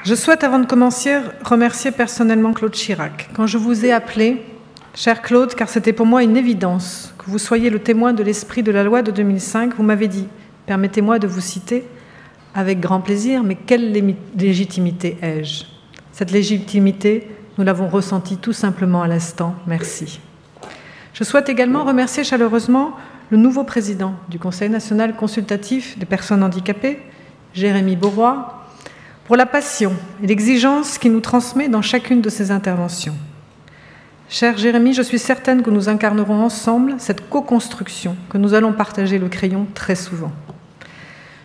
Je souhaite, avant de commencer, remercier personnellement Claude Chirac. Quand je vous ai appelé, cher Claude, car c'était pour moi une évidence que vous soyez le témoin de l'esprit de la loi de 2005, vous m'avez dit, permettez-moi de vous citer, avec grand plaisir, mais quelle légitimité ai-je? Cette légitimité, nous l'avons ressentie tout simplement à l'instant. Merci. Je souhaite également remercier chaleureusement le nouveau président du Conseil national consultatif des personnes handicapées, Jérémy Beauroy, pour la passion et l'exigence qu'il nous transmet dans chacune de ses interventions. Cher Jérémy, je suis certaine que nous incarnerons ensemble cette co-construction que nous allons partager le crayon très souvent.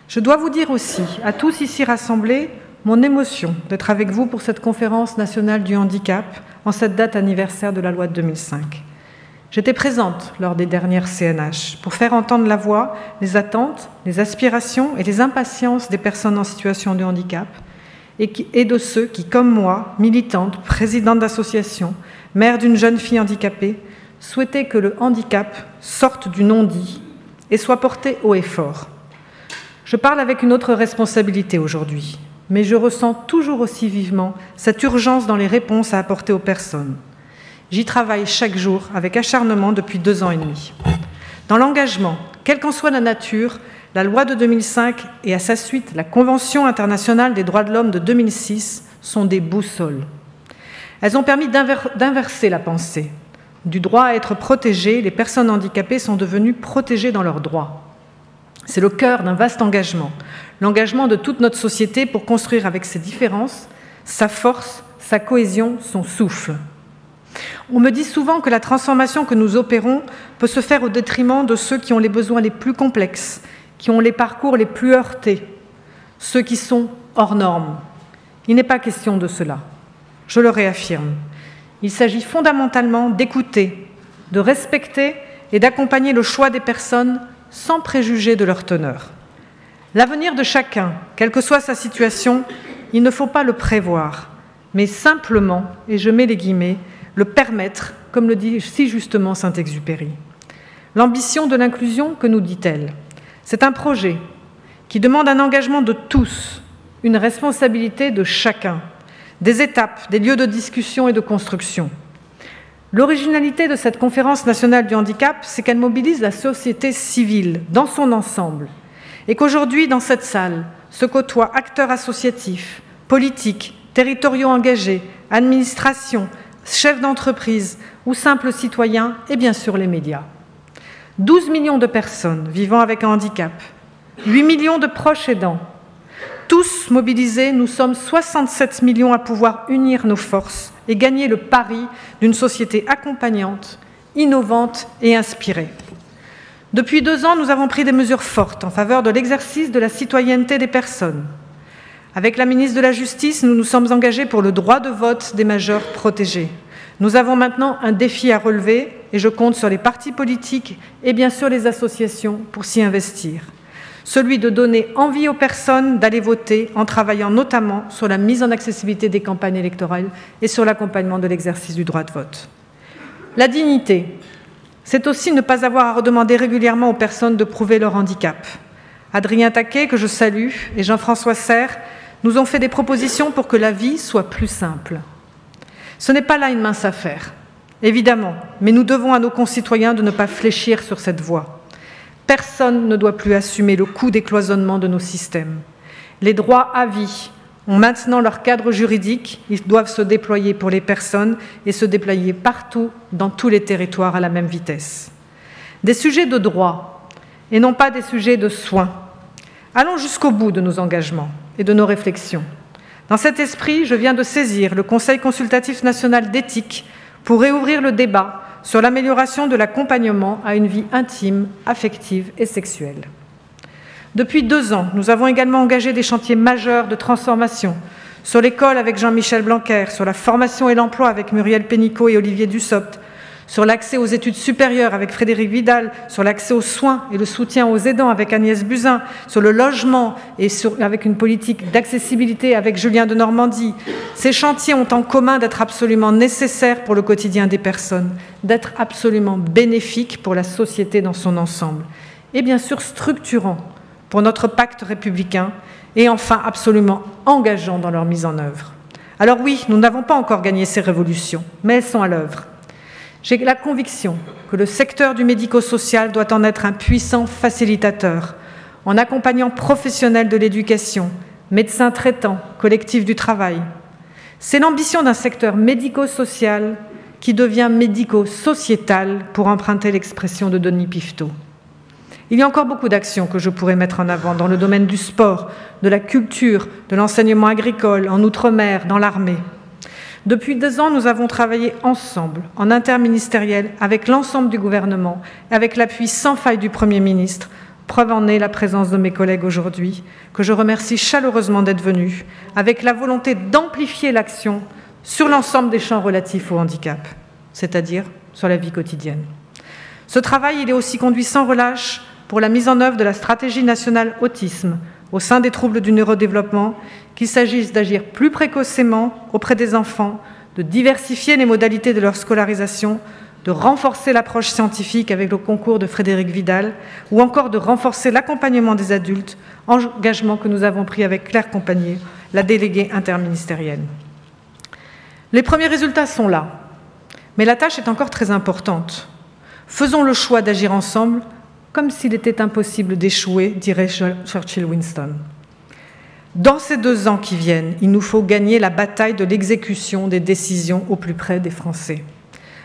Je dois vous dire aussi, à tous ici rassemblés, mon émotion d'être avec vous pour cette conférence nationale du handicap en cette date anniversaire de la loi de 2005. J'étais présente lors des dernières CNH pour faire entendre la voix, les attentes, les aspirations et les impatiences des personnes en situation de handicap et de ceux qui, comme moi, militantes, présidente d'association, mère d'une jeune fille handicapée, souhaitaient que le handicap sorte du non-dit et soit porté haut et fort. Je parle avec une autre responsabilité aujourd'hui, mais je ressens toujours aussi vivement cette urgence dans les réponses à apporter aux personnes. J'y travaille chaque jour avec acharnement depuis 2 ans et demi. Dans l'engagement, quelle qu'en soit la nature, la loi de 2005 et à sa suite la Convention internationale des droits de l'homme de 2006 sont des boussoles. Elles ont permis d'inverser la pensée. Du droit à être protégées, les personnes handicapées sont devenues protégées dans leurs droits. C'est le cœur d'un vaste engagement, l'engagement de toute notre société pour construire avec ses différences, sa force, sa cohésion, son souffle. On me dit souvent que la transformation que nous opérons peut se faire au détriment de ceux qui ont les besoins les plus complexes, qui ont les parcours les plus heurtés, ceux qui sont hors normes. Il n'est pas question de cela. Je le réaffirme. Il s'agit fondamentalement d'écouter, de respecter et d'accompagner le choix des personnes sans préjuger de leur teneur. L'avenir de chacun, quelle que soit sa situation, il ne faut pas le prévoir, mais simplement, et je mets les guillemets, le permettre, comme le dit si justement Saint-Exupéry. L'ambition de l'inclusion, que nous dit-elle? C'est un projet qui demande un engagement de tous, une responsabilité de chacun, des étapes, des lieux de discussion et de construction. L'originalité de cette conférence nationale du handicap, c'est qu'elle mobilise la société civile dans son ensemble et qu'aujourd'hui, dans cette salle, se côtoient acteurs associatifs, politiques, territoriaux engagés, administrations, chefs d'entreprise ou simples citoyens et bien sûr les médias. 12 millions de personnes vivant avec un handicap, 8 millions de proches aidants. Tous mobilisés, nous sommes 67 millions à pouvoir unir nos forces et gagner le pari d'une société accompagnante, innovante et inspirée. Depuis 2 ans, nous avons pris des mesures fortes en faveur de l'exercice de la citoyenneté des personnes. Avec la ministre de la Justice, nous nous sommes engagés pour le droit de vote des majeurs protégés. Nous avons maintenant un défi à relever et je compte sur les partis politiques et bien sûr les associations pour s'y investir. Celui de donner envie aux personnes d'aller voter en travaillant notamment sur la mise en accessibilité des campagnes électorales et sur l'accompagnement de l'exercice du droit de vote. La dignité, c'est aussi ne pas avoir à redemander régulièrement aux personnes de prouver leur handicap. Adrien Taquet, que je salue, et Jean-François Serre nous ont fait des propositions pour que la vie soit plus simple. Ce n'est pas là une mince affaire, évidemment, mais nous devons à nos concitoyens de ne pas fléchir sur cette voie. Personne ne doit plus assumer le coût des cloisonnements de nos systèmes. Les droits à vie ont maintenant leur cadre juridique, ils doivent se déployer pour les personnes et se déployer partout, dans tous les territoires à la même vitesse. Des sujets de droit et non pas des sujets de soins. Allons jusqu'au bout de nos engagements et de nos réflexions. Dans cet esprit, je viens de saisir le Conseil consultatif national d'éthique pour réouvrir le débat sur l'amélioration de l'accompagnement à une vie intime, affective et sexuelle. Depuis 2 ans, nous avons également engagé des chantiers majeurs de transformation sur l'école avec Jean-Michel Blanquer, sur la formation et l'emploi avec Muriel Pénicaud et Olivier Dussopt, sur l'accès aux études supérieures avec Frédéric Vidal, sur l'accès aux soins et le soutien aux aidants avec Agnès Buzyn, sur le logement et avec une politique d'accessibilité avec Julien de Normandie. Ces chantiers ont en commun d'être absolument nécessaires pour le quotidien des personnes, d'être absolument bénéfiques pour la société dans son ensemble et bien sûr structurants pour notre pacte républicain et enfin absolument engageants dans leur mise en œuvre. Alors oui, nous n'avons pas encore gagné ces révolutions, mais elles sont à l'œuvre. J'ai la conviction que le secteur du médico-social doit en être un puissant facilitateur, en accompagnant professionnels de l'éducation, médecins traitants, collectifs du travail. C'est l'ambition d'un secteur médico-social qui devient médico-sociétal, pour emprunter l'expression de Denis Pifteau. Il y a encore beaucoup d'actions que je pourrais mettre en avant dans le domaine du sport, de la culture, de l'enseignement agricole, en Outre-mer, dans l'armée. Depuis 2 ans, nous avons travaillé ensemble, en interministériel, avec l'ensemble du gouvernement, avec l'appui sans faille du Premier ministre. Preuve en est la présence de mes collègues aujourd'hui, que je remercie chaleureusement d'être venus, avec la volonté d'amplifier l'action sur l'ensemble des champs relatifs au handicap, c'est-à-dire sur la vie quotidienne. Ce travail, il est aussi conduit sans relâche pour la mise en œuvre de la stratégie nationale autisme au sein des troubles du neurodéveloppement, qu'il s'agisse d'agir plus précocement auprès des enfants, de diversifier les modalités de leur scolarisation, de renforcer l'approche scientifique avec le concours de Frédéric Vidal, ou encore de renforcer l'accompagnement des adultes, engagement que nous avons pris avec Claire Compagnier, la déléguée interministérielle. Les premiers résultats sont là, mais la tâche est encore très importante. Faisons le choix d'agir ensemble, comme s'il était impossible d'échouer, dirait Churchill Winston. Dans ces 2 ans qui viennent, il nous faut gagner la bataille de l'exécution des décisions au plus près des Français.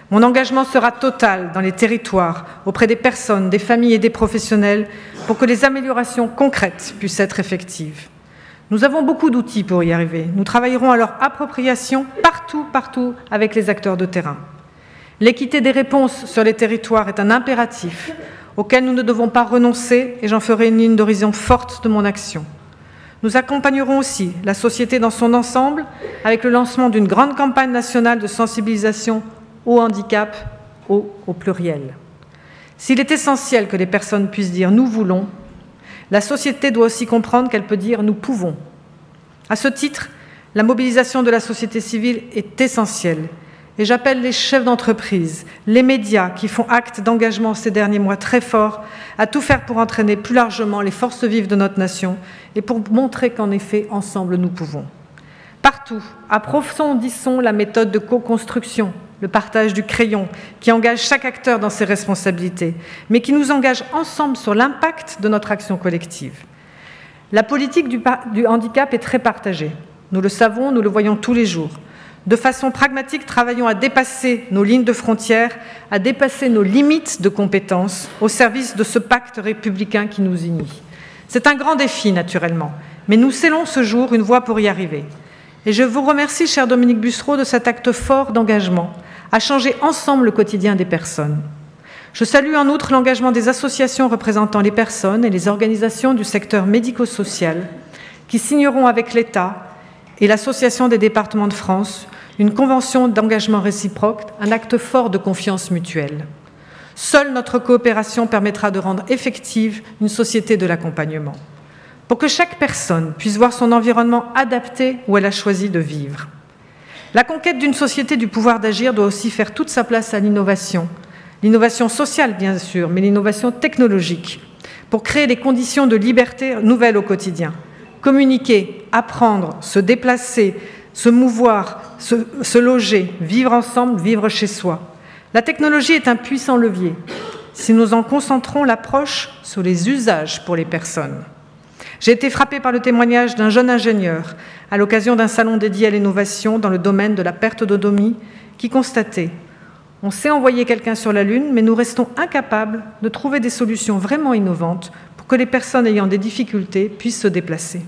Mon engagement sera total dans les territoires, auprès des personnes, des familles et des professionnels, pour que les améliorations concrètes puissent être effectives. Nous avons beaucoup d'outils pour y arriver. Nous travaillerons à leur appropriation partout avec les acteurs de terrain. L'équité des réponses sur les territoires est un impératif auquel nous ne devons pas renoncer, et j'en ferai une ligne d'horizon forte de mon action. Nous accompagnerons aussi la société dans son ensemble avec le lancement d'une grande campagne nationale de sensibilisation au handicap, au pluriel. S'il est essentiel que les personnes puissent dire « nous voulons », la société doit aussi comprendre qu'elle peut dire « nous pouvons ». À ce titre, la mobilisation de la société civile est essentielle. Et j'appelle les chefs d'entreprise, les médias qui font acte d'engagement ces derniers mois très forts, à tout faire pour entraîner plus largement les forces vives de notre nation et pour montrer qu'en effet, ensemble, nous pouvons. Partout, approfondissons la méthode de co-construction, le partage du crayon, qui engage chaque acteur dans ses responsabilités, mais qui nous engage ensemble sur l'impact de notre action collective. La politique du handicap est très partagée. Nous le savons, nous le voyons tous les jours. De façon pragmatique, travaillons à dépasser nos lignes de frontières, à dépasser nos limites de compétences au service de ce pacte républicain qui nous unit. C'est un grand défi, naturellement, mais nous scellons ce jour une voie pour y arriver. Et je vous remercie, cher Dominique Bussereau, de cet acte fort d'engagement à changer ensemble le quotidien des personnes. Je salue en outre l'engagement des associations représentant les personnes et les organisations du secteur médico-social qui signeront avec l'État et l'Association des départements de France une convention d'engagement réciproque, un acte fort de confiance mutuelle. Seule notre coopération permettra de rendre effective une société de l'accompagnement, pour que chaque personne puisse voir son environnement adapté où elle a choisi de vivre. La conquête d'une société du pouvoir d'agir doit aussi faire toute sa place à l'innovation sociale bien sûr, mais l'innovation technologique, pour créer les conditions de liberté nouvelles au quotidien. Communiquer, apprendre, se déplacer, se mouvoir, se loger, vivre ensemble, vivre chez soi. La technologie est un puissant levier, si nous en concentrons l'approche sur les usages pour les personnes. J'ai été frappée par le témoignage d'un jeune ingénieur à l'occasion d'un salon dédié à l'innovation dans le domaine de la perte d'autonomie qui constatait « On sait envoyer quelqu'un sur la Lune, mais nous restons incapables de trouver des solutions vraiment innovantes pour que les personnes ayant des difficultés puissent se déplacer. »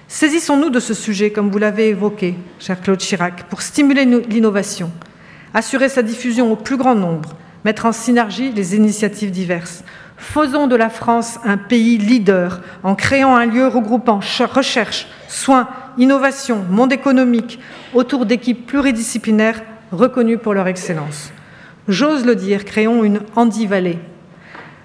Saisissons-nous de ce sujet, comme vous l'avez évoqué, cher Claude Chirac, pour stimuler l'innovation, assurer sa diffusion au plus grand nombre, mettre en synergie les initiatives diverses. Faisons de la France un pays leader en créant un lieu regroupant recherche, soins, innovation, monde économique, autour d'équipes pluridisciplinaires reconnues pour leur excellence. J'ose le dire, créons une Handi Valley.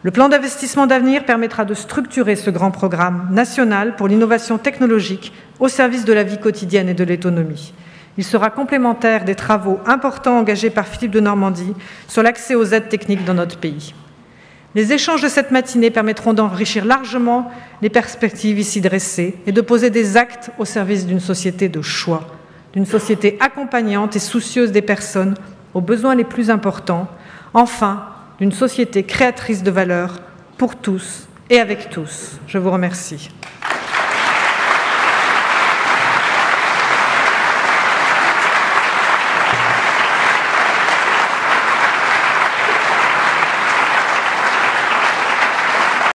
Le plan d'investissement d'avenir permettra de structurer ce grand programme national pour l'innovation technologique au service de la vie quotidienne et de l'autonomie. Il sera complémentaire des travaux importants engagés par Philippe de Normandie sur l'accès aux aides techniques dans notre pays. Les échanges de cette matinée permettront d'enrichir largement les perspectives ici dressées et de poser des actes au service d'une société de choix, d'une société accompagnante et soucieuse des personnes aux besoins les plus importants, enfin, d'une société créatrice de valeur pour tous et avec tous. Je vous remercie.